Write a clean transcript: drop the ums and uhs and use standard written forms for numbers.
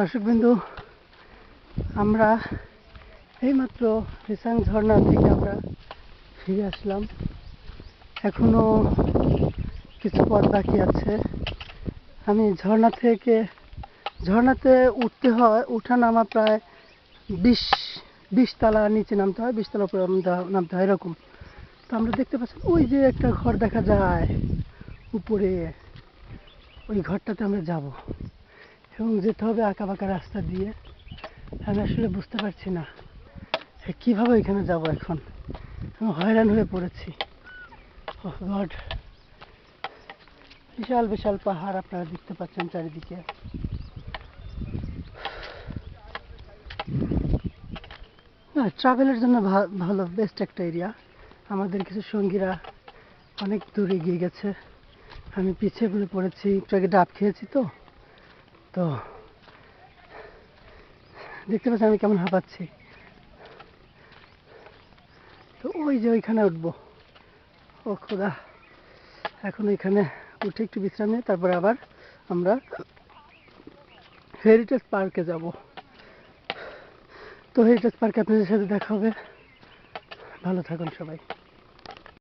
দর্শকবিন্দু, আমরা এইমাত্র রিসাং ঝর্ণা থেকে আমরা ফিরে আসলাম। এখনো কিছু পথ বাকি আছে। আমি ঝর্ণাতে উঠতে হয়, উঠা নামা প্রায় 20 তলা নিচে নামতে হয়, 20 তলা উপরে নামতে হয় এরকম। তো আমরা দেখতে পাচ্ছি ওই যে একটা ঘর দেখা যায় উপরে, ওই ঘরটাতে আমরা যাব এবং যেতে হবে আঁকা বাঁকা রাস্তা দিয়ে। আমি আসলে বুঝতে পারছি না কিভাবে এখানে যাব। এখন আমি হয়রান হয়ে পড়েছি। ওহ গড, বিশাল বিশাল পাহাড় আপনারা দেখতে পাচ্ছেন চারিদিকে। ট্রাভেলের জন্য ভালো, বেস্ট একটা এরিয়া। আমাদের কিছু সঙ্গীরা অনেক দূরে এগিয়ে গেছে, আমি পিছিয়ে পড়েছি। একটু আগে ডাব খেয়েছি তো দেখতে পাচ্ছি আমি কেমন হাঁপাচ্ছি। তো ওই যে ওইখানে উঠবো। ও খোদা, এখন ওইখানে উঠে একটু বিশ্রাম নিয়ে তারপরে আবার আমরা হেরিটেজ পার্কে যাব। তো হেরিটেজ পার্কে আপনাদের সাথে দেখা হবে। ভালো থাকুন সবাই।